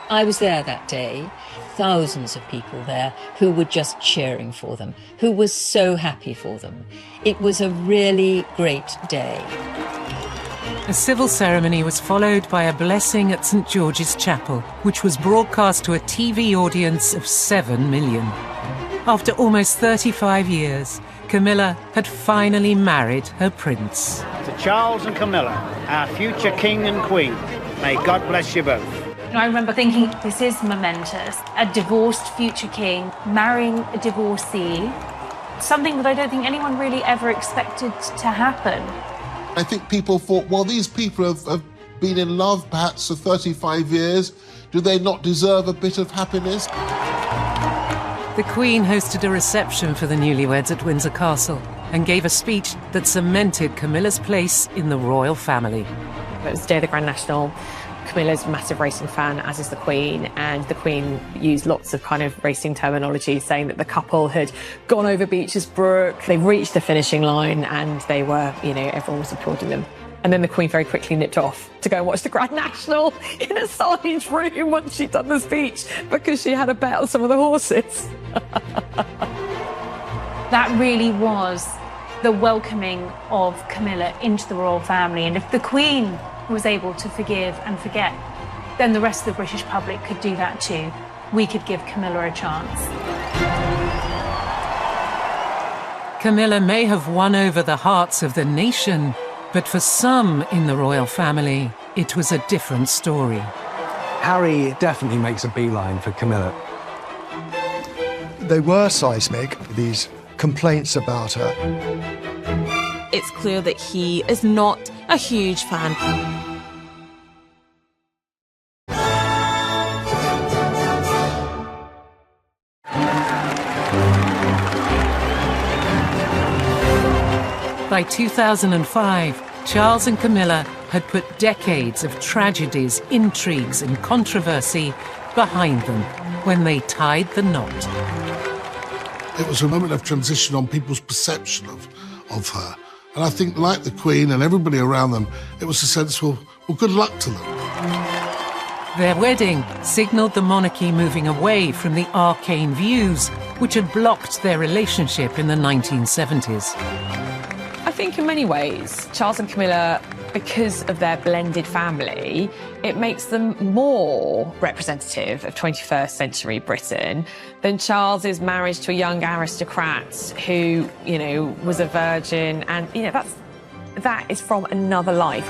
I was there that day, thousands of people there who were just cheering for them, who were so happy for them. It was a really great day. A civil ceremony was followed by a blessing at St. George's Chapel, which was broadcast to a TV audience of 7 million. After almost 35 years, Camilla had finally married her prince. To Charles and Camilla, our future king and queen, may God bless you both. I remember thinking, this is momentous. A divorced future king marrying a divorcee, something that I don't think anyone really ever expected to happen. I think people thought, well, these people have been in love perhaps for 35 years. Do they not deserve a bit of happiness? The Queen hosted a reception for the newlyweds at Windsor Castle and gave a speech that cemented Camilla's place in the royal family. It was the day of the Grand National. Camilla's a massive racing fan, as is the Queen, and the Queen used lots of kind of racing terminology, saying that the couple had gone over Beecher's Brook, they reached the finishing line, and they were, everyone was applauding them. And then the Queen very quickly nipped off to go and watch the Grand National in a side room once she'd done the speech, because she had a bet on some of the horses. That really was the welcoming of Camilla into the royal family. And if the Queen was able to forgive and forget, then the rest of the British public could do that too. We could give Camilla a chance. Camilla may have won over the hearts of the nation, but for some in the royal family, it was a different story. Harry definitely makes a beeline for Camilla. They were seismic, these complaints about her. It's clear that he is not a huge fan. By 2005, Charles and Camilla had put decades of tragedies, intrigues and controversy behind them when they tied the knot. It was a moment of transition on people's perception of her. And I think, like the Queen and everybody around them, it was a sense, well, good luck to them. Their wedding signalled the monarchy moving away from the arcane views which had blocked their relationship in the 1970s. I think in many ways, Charles and Camilla, because of their blended family, it makes them more representative of 21st century Britain than Charles's marriage to a young aristocrat who, you know, was a virgin. And, you know, that is from another life.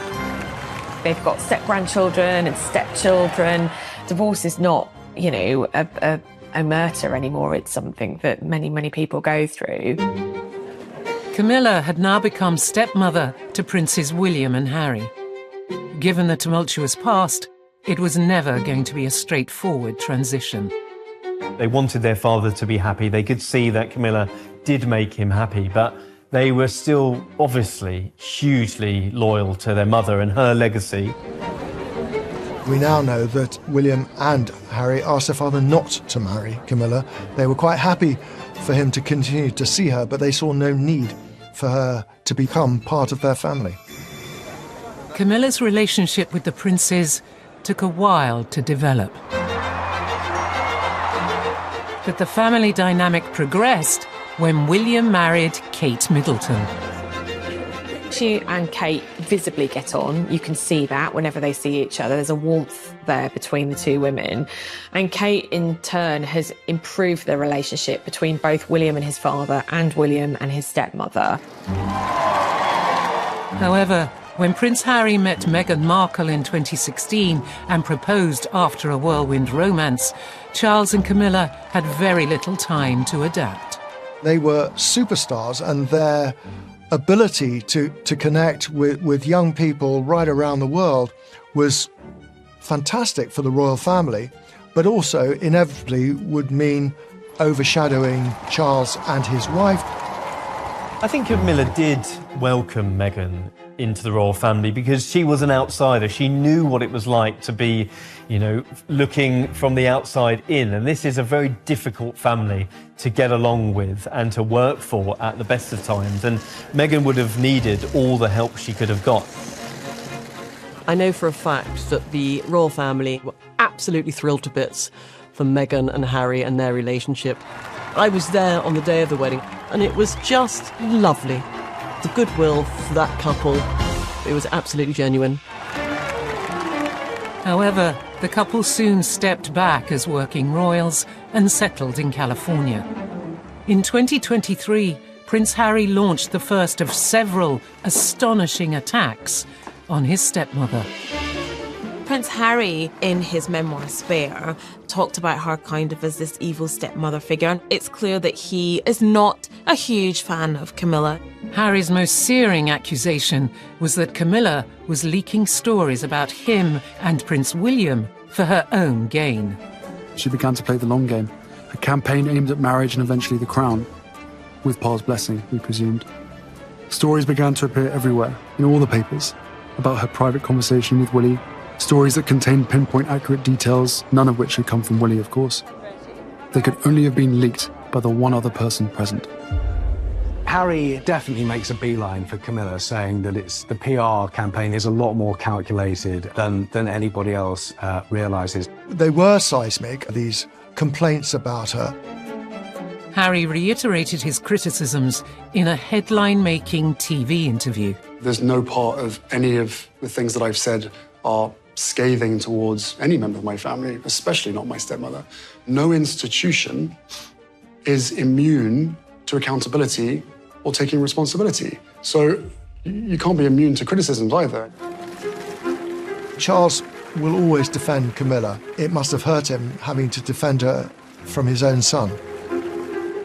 They've got step-grandchildren and stepchildren. Divorce is not, you know, a murder anymore. It's something that many, many people go through. Camilla had now become stepmother to Princes William and Harry. Given the tumultuous past, it was never going to be a straightforward transition. They wanted their father to be happy. They could see that Camilla did make him happy, but they were still obviously hugely loyal to their mother and her legacy. We now know that William and Harry asked their father not to marry Camilla. They were quite happy for him to continue to see her, but they saw no need for her to become part of their family. Camilla's relationship with the princes took a while to develop. But the family dynamic progressed when William married Kate Middleton. She and Kate visibly get on. You can see that whenever they see each other. There's a warmth there between the two women. And Kate, in turn, has improved the relationship between both William and his father and William and his stepmother. However, when Prince Harry met Meghan Markle in 2016 and proposed after a whirlwind romance, Charles and Camilla had very little time to adapt. They were superstars, and their ability to connect with young people right around the world was fantastic for the royal family, but also inevitably would mean overshadowing Charles and his wife. I think Camilla did welcome Meghan into the royal family because she was an outsider. She knew what it was like to be, you know, looking from the outside in. And this is a very difficult family to get along with and to work for at the best of times. And Meghan would have needed all the help she could have got. I know for a fact that the royal family were absolutely thrilled to bits for Meghan and Harry and their relationship. I was there on the day of the wedding, and it was just lovely. The goodwill for that couple, it was absolutely genuine. However, the couple soon stepped back as working royals and settled in California. In 2023, Prince Harry launched the first of several astonishing attacks on his stepmother. Prince Harry, in his memoir Spare, talked about her kind of as this evil stepmother figure. And it's clear that he is not a huge fan of Camilla. Harry's most searing accusation was that Camilla was leaking stories about him and Prince William for her own gain. She began to play the long game, a campaign aimed at marriage and eventually the crown, with Pa's blessing, we presumed. Stories began to appear everywhere, in all the papers, about her private conversation with Willie. Stories that contained pinpoint accurate details, none of which had come from Willie, of course. They could only have been leaked by the one other person present. Harry definitely makes a beeline for Camilla, saying that the PR campaign is a lot more calculated than anybody else realises. They were seismic, these complaints about her. Harry reiterated his criticisms in a headline-making TV interview. There's no part of any of the things that I've said are scathing towards any member of my family, especially not my stepmother. No institution is immune to accountability or taking responsibility. So you can't be immune to criticisms either. Charles will always defend Camilla. It must have hurt him having to defend her from his own son.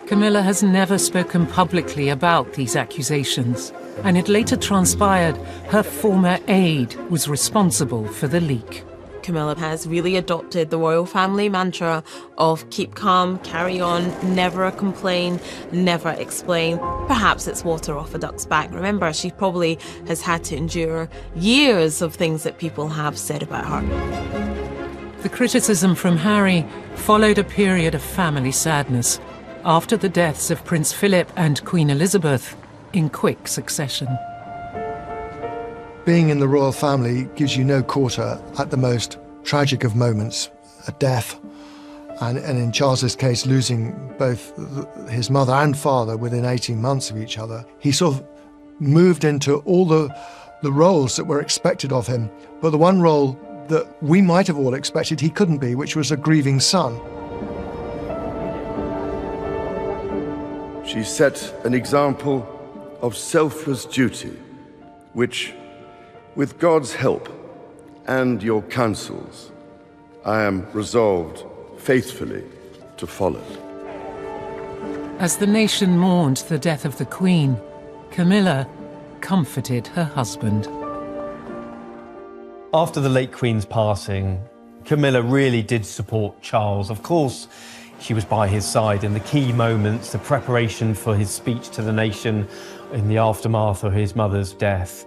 Camilla has never spoken publicly about these accusations, and it later transpired her former aide was responsible for the leak. Camilla has really adopted the royal family mantra of keep calm, carry on, never complain, never explain. Perhaps it's water off a duck's back. Remember, she probably has had to endure years of things that people have said about her. The criticism from Harry followed a period of family sadness after the deaths of Prince Philip and Queen Elizabeth in quick succession. Being in the royal family gives you no quarter at the most tragic of moments, a death, and in Charles's case, losing both his mother and father within 18 months of each other. He sort of moved into all the roles that were expected of him. But the one role that we might have all expected he couldn't be, which was a grieving son. She set an example of selfless duty, which, with God's help and your counsels, I am resolved faithfully to follow. As the nation mourned the death of the Queen, Camilla comforted her husband. After the late Queen's passing, Camilla really did support Charles. Of course, she was by his side in the key moments, the preparation for his speech to the nation in the aftermath of his mother's death.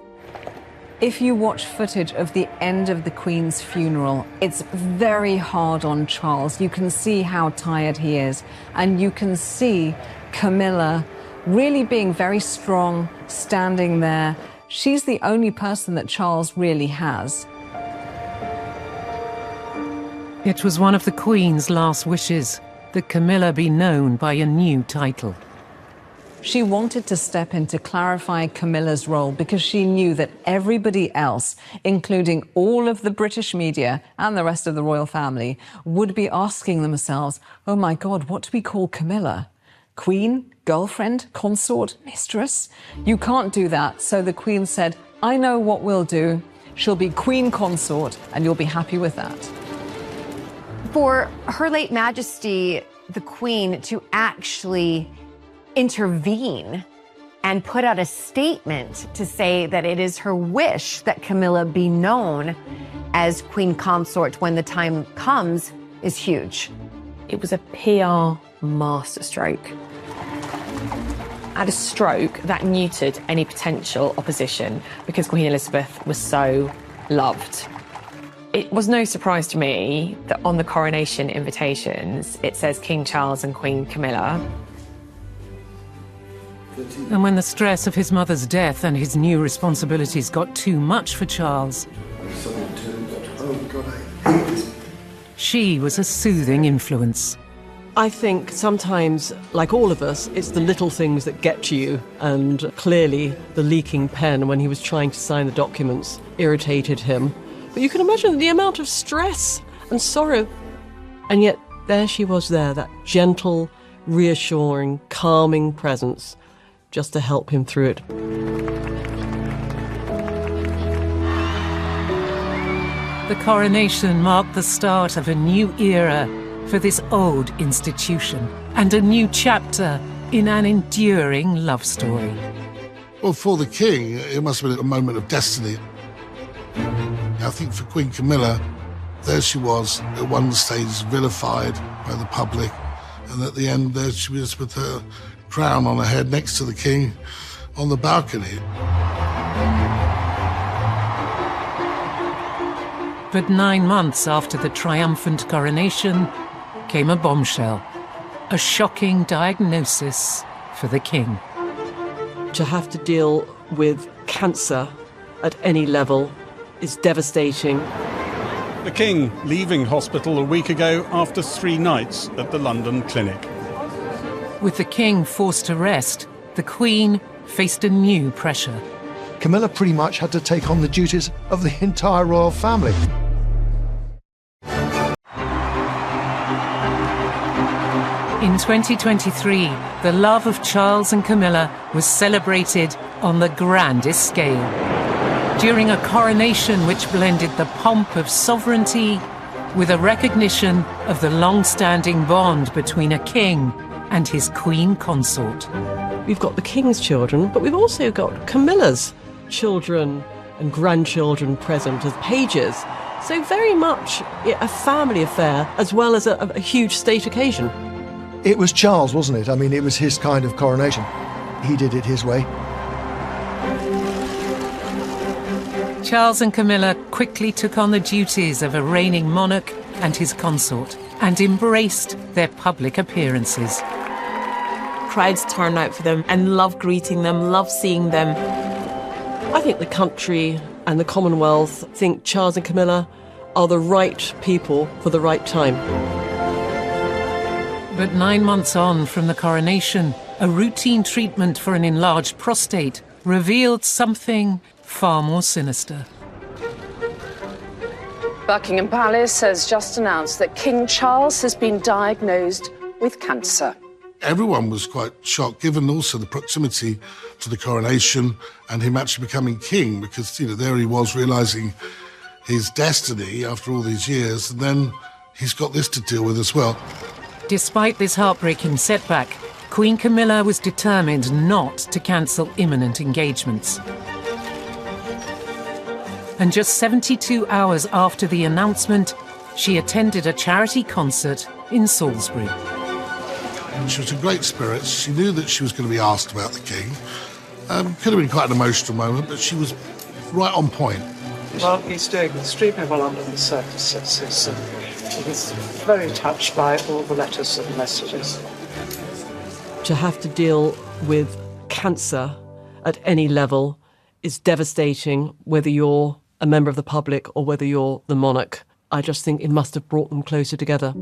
If you watch footage of the end of the Queen's funeral, it's very hard on Charles. You can see how tired he is, and you can see Camilla really being very strong, standing there. She's the only person that Charles really has. It was one of the Queen's last wishes that Camilla be known by a new title. She wanted to step in to clarify Camilla's role because she knew that everybody else, including all of the British media and the rest of the royal family, would be asking themselves, oh my God, what do we call Camilla? Queen, girlfriend, consort, mistress? You can't do that. So the Queen said, I know what we'll do. She'll be Queen Consort, and you'll be happy with that. For Her Late Majesty, the Queen, to actually intervene and put out a statement to say that it is her wish that Camilla be known as Queen Consort when the time comes is huge. It was a PR masterstroke. At a stroke, that neutered any potential opposition because Queen Elizabeth was so loved. It was no surprise to me that on the coronation invitations, it says King Charles and Queen Camilla. And when the stress of his mother's death and his new responsibilities got too much for Charles, she was a soothing influence. I think sometimes, like all of us, it's the little things that get to you, and clearly the leaking pen when he was trying to sign the documents irritated him. But you can imagine the amount of stress and sorrow. And yet there she was there, that gentle, reassuring, calming presence, just to help him through it. The coronation marked the start of a new era for this old institution and a new chapter in an enduring love story. Well, for the king, it must have been a moment of destiny. I think for Queen Camilla, there she was, at one stage vilified by the public, and at the end there she was with her crown on her head next to the king on the balcony. But 9 months after the triumphant coronation came a bombshell, a shocking diagnosis for the king. To have to deal with cancer at any level is devastating. The King leaving hospital a week ago after 3 nights at the London clinic. With the King forced to rest, the Queen faced a new pressure. Camilla pretty much had to take on the duties of the entire royal family. In 2023, the love of Charles and Camilla was celebrated on the grandest scale. During a coronation which blended the pomp of sovereignty with a recognition of the long-standing bond between a king and his queen consort. We've got the king's children, but we've also got Camilla's children and grandchildren present as pages. So very much a family affair as well as a huge state occasion. It was Charles, wasn't it? I mean, it was his kind of coronation. He did it his way. Charles and Camilla quickly took on the duties of a reigning monarch and his consort and embraced their public appearances. Crowds turned out for them and loved greeting them, loved seeing them. I think the country and the Commonwealth think Charles and Camilla are the right people for the right time. But 9 months on from the coronation, a routine treatment for an enlarged prostate revealed something far more sinister. Buckingham Palace has just announced that King Charles has been diagnosed with cancer. Everyone was quite shocked, given also the proximity to the coronation and him actually becoming king, because, there he was realising his destiny after all these years, and then he's got this to deal with as well. Despite this heartbreaking setback, Queen Camilla was determined not to cancel imminent engagements. And just 72 hours after the announcement, she attended a charity concert in Salisbury. She was in great spirits. She knew that she was going to be asked about the king. Could have been quite an emotional moment, but she was right on point. Well, he's doing extremely well under the circumstances, and he's very touched by all the letters and messages. To have to deal with cancer at any level is devastating, whether you're a member of the public or whether you're the monarch. I just think it must have brought them closer together.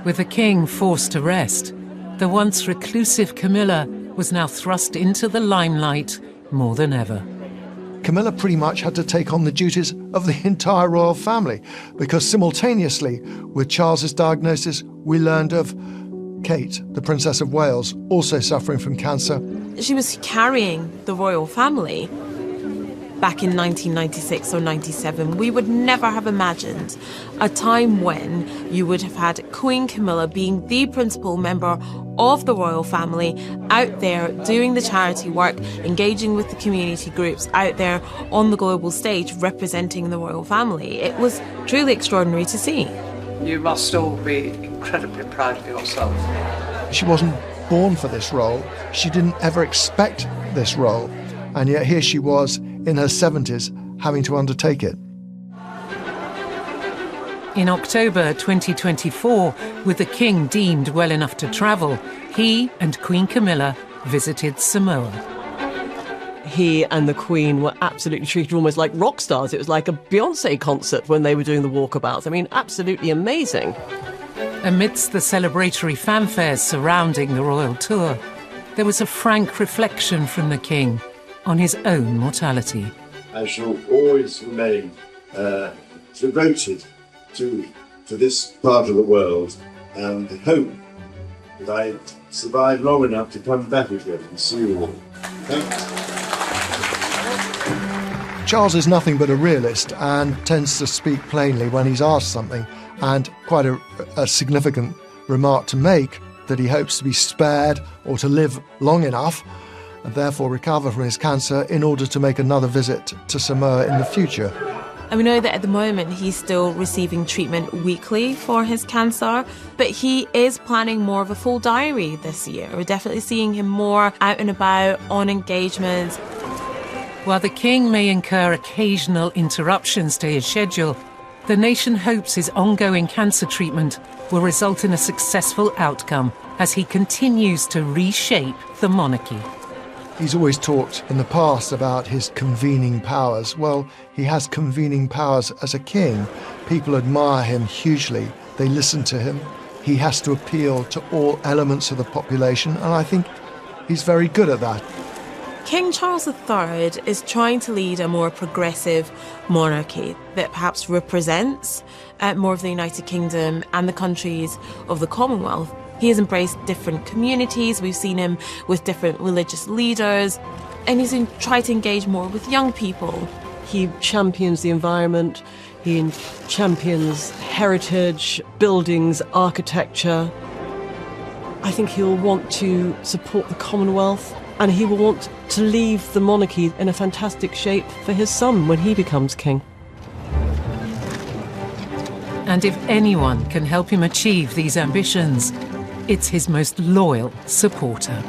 With the king forced to rest, the once reclusive Camilla was now thrust into the limelight more than ever. Camilla pretty much had to take on the duties of the entire royal family, because simultaneously with Charles's diagnosis, we learned of Kate, the Princess of Wales, also suffering from cancer. She was carrying the royal family. Back in 1996 or 97, we would never have imagined a time when you would have had Queen Camilla being the principal member of the royal family out there doing the charity work, engaging with the community groups out there on the global stage representing the royal family. It was truly extraordinary to see. You must all be incredibly proud of yourself. She wasn't born for this role. She didn't ever expect this role. And yet here she was in her 70s having to undertake it. In October 2024, with the king deemed well enough to travel, he and Queen Camilla visited Samoa. He and the Queen were absolutely treated almost like rock stars. It was like a Beyoncé concert when they were doing the walkabouts. I mean, absolutely amazing. Amidst the celebratory fanfares surrounding the royal tour, there was a frank reflection from the king on his own mortality. I shall always remain devoted to this part of the world, and hope that I survive long enough to come back again and see you all. Charles is nothing but a realist and tends to speak plainly when he's asked something, and quite a significant remark to make that he hopes to be spared or to live long enough and therefore recover from his cancer in order to make another visit to Samoa in the future. And we know that at the moment he's still receiving treatment weekly for his cancer, but he is planning more of a full diary this year. We're definitely seeing him more out and about on engagements. While the king may incur occasional interruptions to his schedule, the nation hopes his ongoing cancer treatment will result in a successful outcome as he continues to reshape the monarchy. He's always talked in the past about his convening powers. Well, he has convening powers as a king. People admire him hugely. They listen to him. He has to appeal to all elements of the population, and I think he's very good at that. King Charles III is trying to lead a more progressive monarchy that perhaps represents more of the United Kingdom and the countries of the Commonwealth. He has embraced different communities. We've seen him with different religious leaders, and he's tried to engage more with young people. He champions the environment, he champions heritage, buildings, architecture. I think he'll want to support the Commonwealth, and he will want to leave the monarchy in a fantastic shape for his son when he becomes king. And if anyone can help him achieve these ambitions, it's his most loyal supporter.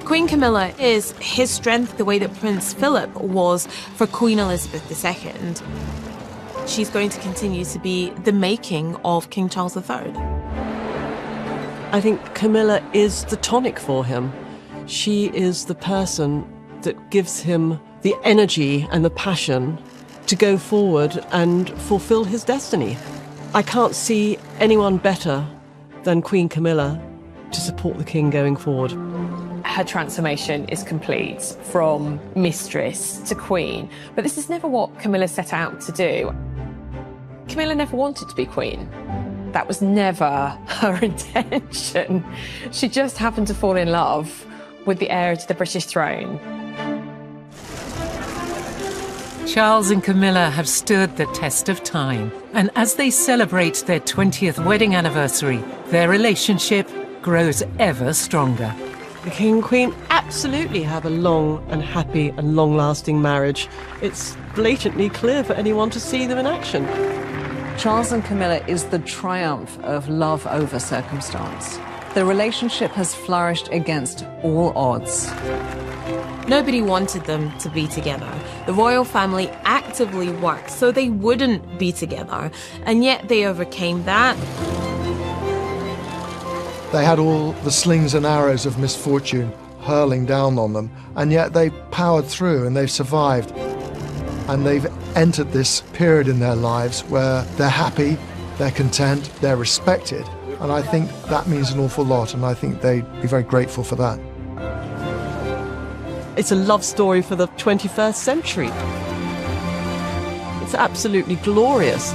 Queen Camilla is his strength the way that Prince Philip was for Queen Elizabeth II. She's going to continue to be the making of King Charles III. I think Camilla is the tonic for him. She is the person that gives him the energy and the passion to go forward and fulfill his destiny. I can't see anyone better than Queen Camilla to support the king going forward. her transformation is complete from mistress to queen. But this is never what Camilla set out to do. Camilla never wanted to be queen. That was never her intention. She just happened to fall in love with the heir to the British throne. Charles and Camilla have stood the test of time, and as they celebrate their 20th wedding anniversary, their relationship grows ever stronger. The King and Queen absolutely have a long and happy and long-lasting marriage. It's blatantly clear for anyone to see them in action. Charles and Camilla is the triumph of love over circumstance. The relationship has flourished against all odds. Nobody wanted them to be together. The royal family actively worked so they wouldn't be together, and yet they overcame that. They had all the slings and arrows of misfortune hurling down on them, and yet they powered through and they've survived. And they've entered this period in their lives where they're happy, they're content, they're respected. And I think that means an awful lot, and I think they'd be very grateful for that. It's a love story for the 21st century. It's absolutely glorious.